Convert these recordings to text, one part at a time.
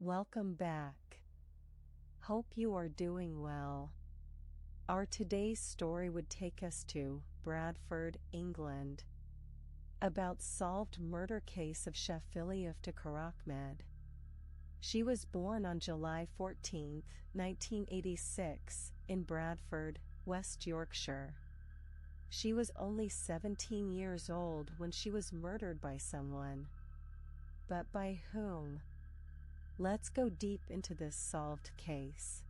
Welcome back. Hope you are doing well. Our today's story would take us to Bradford, England. About solved murder case of Shafilea Ahmed. She was born on July 14, 1986, in Bradford, West Yorkshire. She was only 17 years old when she was murdered by someone. But by whom? Let's go deep into this solved case.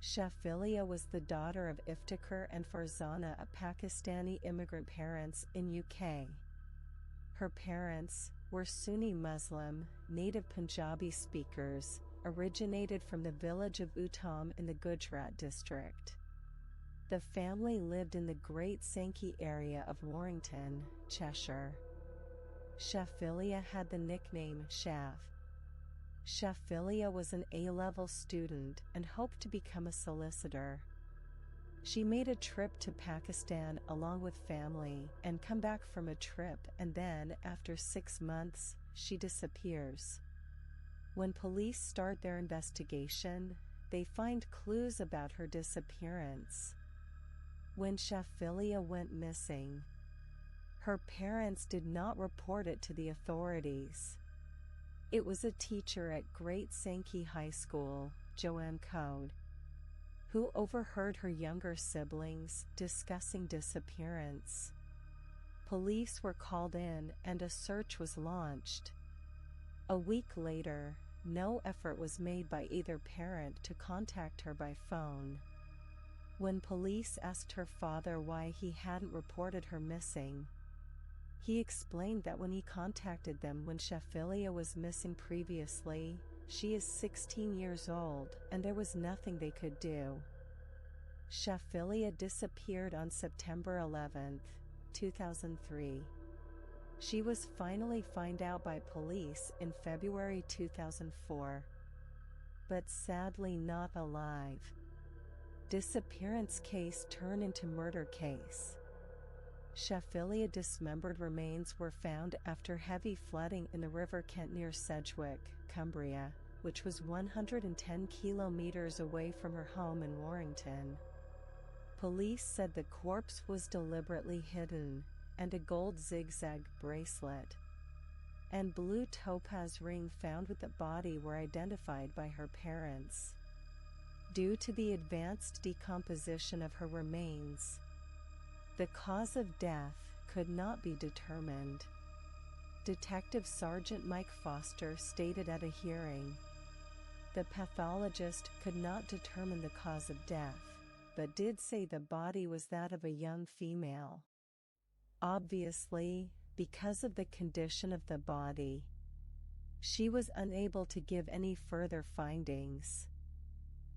Shafilea was the daughter of Iftikhar and Farzana, Pakistani immigrant parents in UK. Her parents were Sunni Muslim, native Punjabi speakers, originated from the village of Uttam in the Gujarat district. The family lived in the Great Sankey area of Warrington, Cheshire. Shafilea had the nickname Shaf. Shafilea was an A-level student and hoped to become a solicitor. She made a trip to Pakistan along with family and come back from a trip, and then, after 6 months, she disappears. When police start their investigation, they find clues about her disappearance. When Shafilea went missing, her parents did not report it to the authorities. It was a teacher at Great Sankey High School, Joanne Code, who overheard her younger siblings discussing disappearance. Police were called in and a search was launched. A week later, no effort was made by either parent to contact her by phone. When police asked her father why he hadn't reported her missing, he explained that when he contacted them when Shafilea was missing previously, she is 16 years old and there was nothing they could do. Shafilea disappeared on September 11, 2003. She was finally found out by police in February 2004. But sadly not alive. Disappearance case turned into murder case. Shafilea dismembered remains were found after heavy flooding in the River Kent near Sedgwick, Cumbria, which was 110 kilometers away from her home in Warrington. Police said the corpse was deliberately hidden, and a gold zigzag bracelet and blue topaz ring found with the body were identified by her parents. Due to the advanced decomposition of her remains, the cause of death could not be determined. Detective Sergeant Mike Foster stated at a hearing, the pathologist could not determine the cause of death, but did say the body was that of a young female. Obviously, because of the condition of the body, she was unable to give any further findings.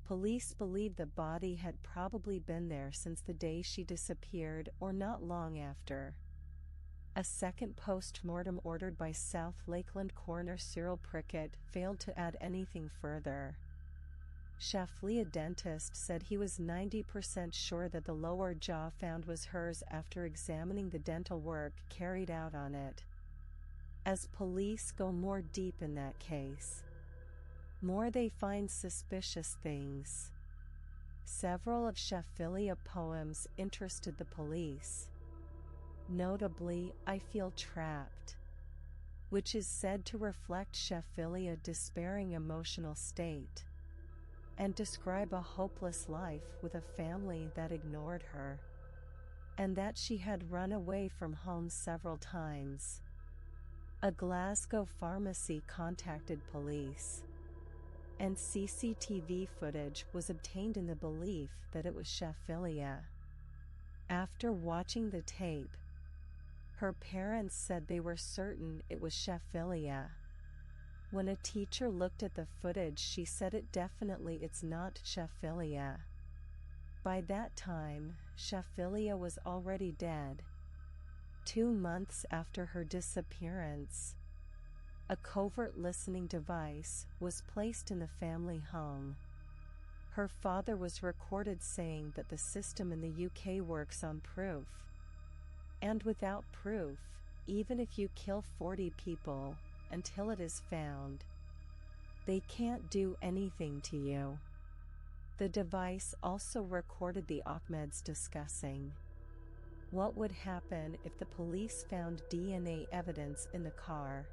Police believe the body had probably been there since the day she disappeared or not long after. A second post-mortem ordered by South Lakeland coroner Cyril Prickett failed to add anything further. Shafilea dentist said he was 90% sure that the lower jaw found was hers after examining the dental work carried out on it. As police go more deep in that case, more they find suspicious things. Several of Shafilea poems interested the police. Notably, I Feel Trapped, which is said to reflect Shafilea's despairing emotional state, and describe a hopeless life with a family that ignored her, and that she had run away from home several times. A Glasgow pharmacy contacted police, and CCTV footage was obtained in the belief that it was Shafilea. After watching the tape, her parents said they were certain it was Shafilea. When a teacher looked at the footage, she said it's not Shafilea. By that time, Shafilea was already dead. 2 months after her disappearance, a covert listening device was placed in the family home. Her father was recorded saying that the system in the UK works on proof. And without proof, even if you kill 40 people, until it is found, They can't do anything to you. The device also recorded the Ahmeds discussing what would happen if the police found DNA evidence in the car.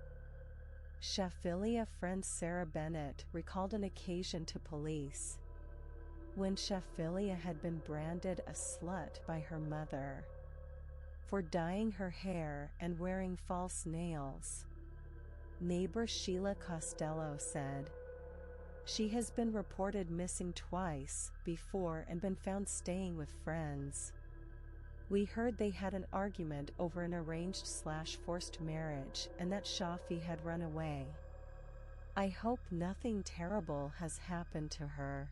Shafilea friend Sarah Bennett recalled an occasion to police when Shafilea had been branded a slut by her mother for dyeing her hair and wearing false nails. Neighbor Sheila Costello said, "She has been reported missing twice before and been found staying with friends. We heard they had an argument over an arranged/forced marriage and that Shafi had run away. I hope nothing terrible has happened to her."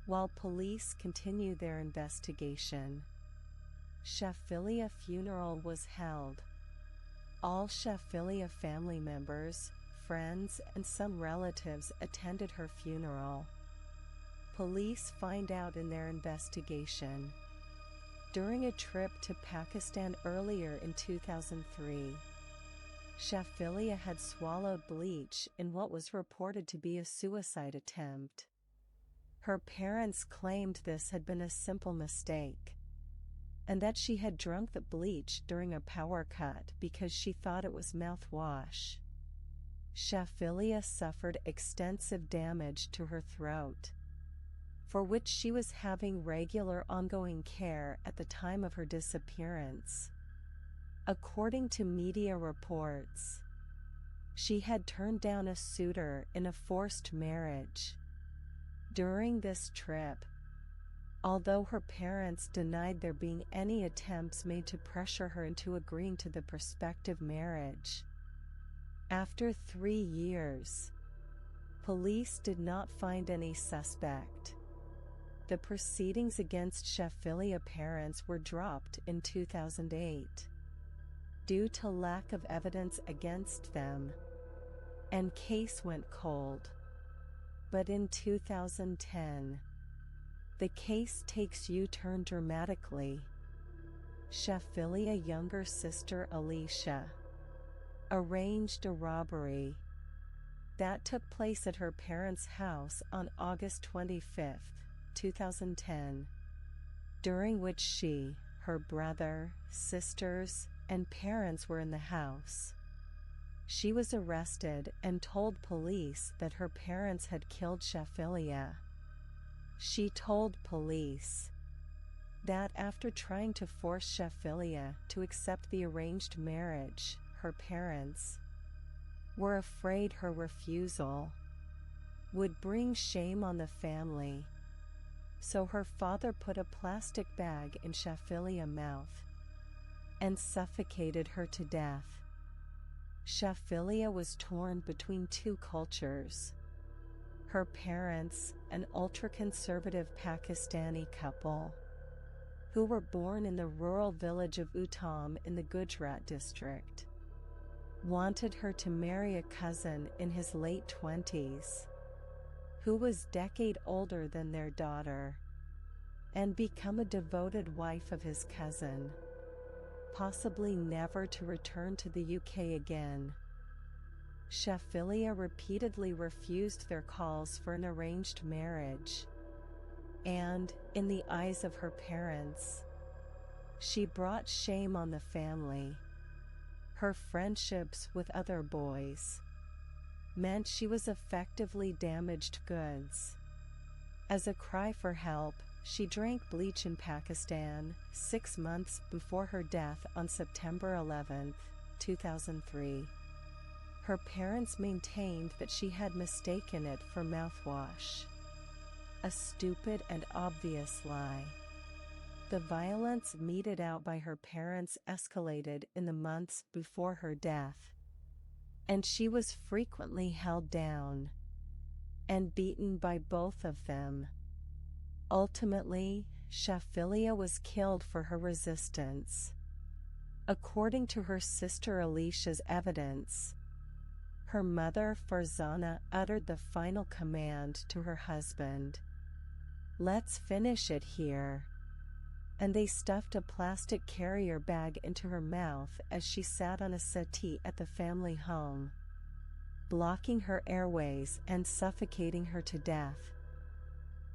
While police continue their investigation, Shafilea funeral was held. All Shafilea family members, friends and some relatives attended her funeral. Police find out in their investigation during a trip to Pakistan earlier in 2003, Shafilea had swallowed bleach in what was reported to be a suicide attempt. Her parents claimed this had been a simple mistake, and that she had drunk the bleach during a power cut because she thought it was mouthwash. Shafilea suffered extensive damage to her throat, for which she was having regular ongoing care at the time of her disappearance. According to media reports, she had turned down a suitor in a forced marriage. During this trip, although her parents denied there being any attempts made to pressure her into agreeing to the prospective marriage, after 3 years, police did not find any suspect. The proceedings against Shafilea parents were dropped in 2008 due to lack of evidence against them, and case went cold. But in 2010, the case takes U-turn dramatically. Shafilea's younger sister Alicia arranged a robbery that took place at her parents' house on August 25, 2010, during which she, her brother, sisters, and parents were in the house. She was arrested and told police that her parents had killed Shafilea. She told police that after trying to force Shafilea to accept the arranged marriage, her parents were afraid her refusal would bring shame on the family. So her father put a plastic bag in Shafilea's mouth and suffocated her to death. Shafilea was torn between two cultures. Her parents, an ultra-conservative Pakistani couple, who were born in the rural village of Uttam in the Gujarat district, wanted her to marry a cousin in his late 20s, who was a decade older than their daughter, and become a devoted wife of his cousin, possibly never to return to the UK again. Shafilea repeatedly refused their calls for an arranged marriage, and, in the eyes of her parents, she brought shame on the family. Her friendships with other boys meant she was effectively damaged goods. As a cry for help, she drank bleach in Pakistan 6 months before her death on September 11, 2003. Her parents maintained that she had mistaken it for mouthwash. A stupid and obvious lie. The violence meted out by her parents escalated in the months before her death, and she was frequently held down and beaten by both of them. Ultimately, Shafilea was killed for her resistance. According to her sister Alicia's evidence, her mother Farzana uttered the final command to her husband, "Let's finish it here." And they stuffed a plastic carrier bag into her mouth as she sat on a settee at the family home. blocking her airways and suffocating her to death.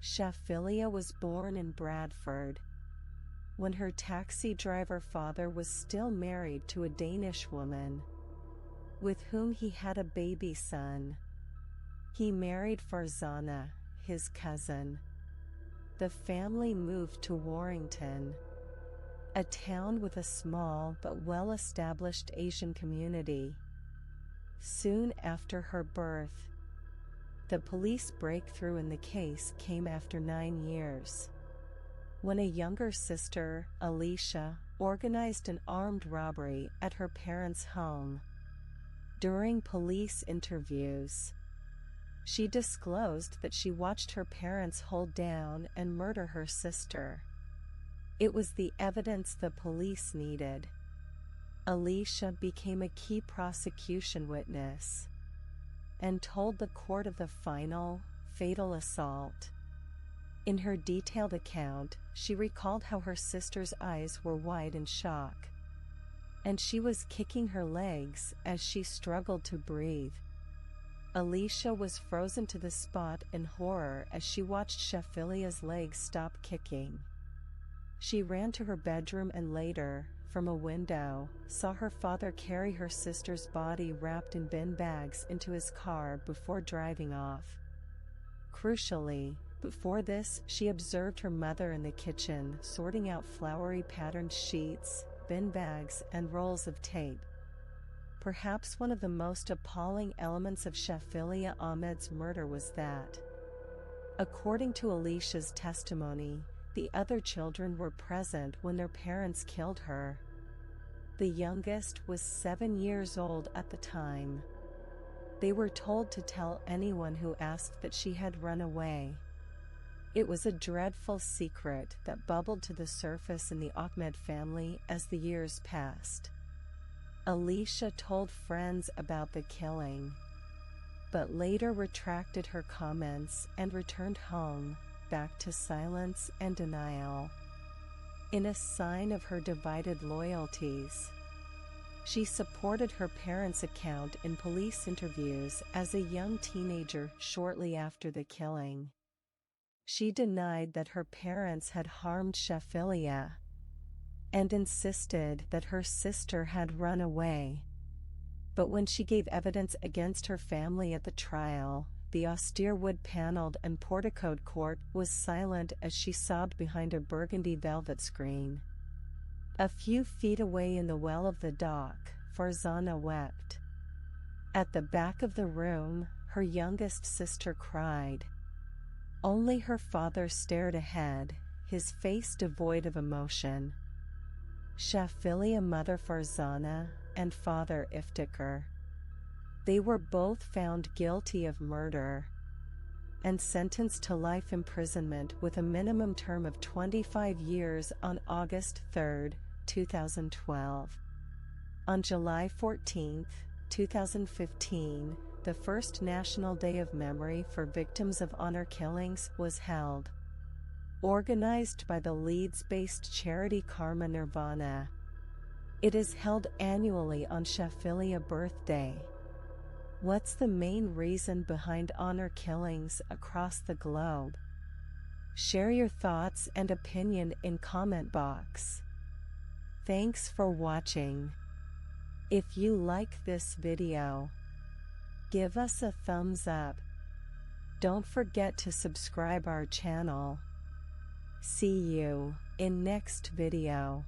Shafilea was born in Bradford, when her taxi driver father was still married to a Danish woman, with whom he had a baby son. He married Farzana, his cousin. The family moved to Warrington, a town with a small but well-established Asian community. Soon after her birth, the police breakthrough in the case came after 9 years, when a younger sister, Alicia, organized an armed robbery at her parents' home. During police interviews, she disclosed that she watched her parents hold down and murder her sister. It was the evidence the police needed. Alicia became a key prosecution witness and told the court of the final, fatal assault. In her detailed account, she recalled how her sister's eyes were wide in shock, and she was kicking her legs as she struggled to breathe. Alicia was frozen to the spot in horror as she watched Shafilea's legs stop kicking. She ran to her bedroom and later, from a window, saw her father carry her sister's body wrapped in bin bags into his car before driving off. Crucially, before this, she observed her mother in the kitchen sorting out flowery patterned sheets, bin bags, and rolls of tape. Perhaps one of the most appalling elements of Shafilea Ahmed's murder was that, according to Alicia's testimony, the other children were present when their parents killed her. The youngest was 7 years old at the time. They were told to tell anyone who asked that she had run away. It was a dreadful secret that bubbled to the surface in the Ahmed family as the years passed. Alicia told friends about the killing, but later retracted her comments and returned home, back to silence and denial. In a sign of her divided loyalties, she supported her parents' account in police interviews as a young teenager shortly after the killing. She denied that her parents had harmed Shafilea and insisted that her sister had run away. But when she gave evidence against her family at the trial, the austere wood-paneled and porticoed court was silent as she sobbed behind a burgundy velvet screen. A few feet away in the well of the dock, Farzana wept. At the back of the room, her youngest sister cried. Only her father stared ahead, his face devoid of emotion. Shafilea mother Farzana and father Iftikhar. They were both found guilty of murder and sentenced to life imprisonment with a minimum term of 25 years on August 3, 2012. On July 14, 2015, the first National Day of Memory for Victims of Honor Killings was held. Organized by the Leeds-based charity Karma Nirvana. It is held annually on Shafilea birthday. What's the main reason behind honor killings across the globe? Share your thoughts and opinion in comment box. Thanks for watching. If you like this video, give us a thumbs up. Don't forget to subscribe our channel. See you in next video.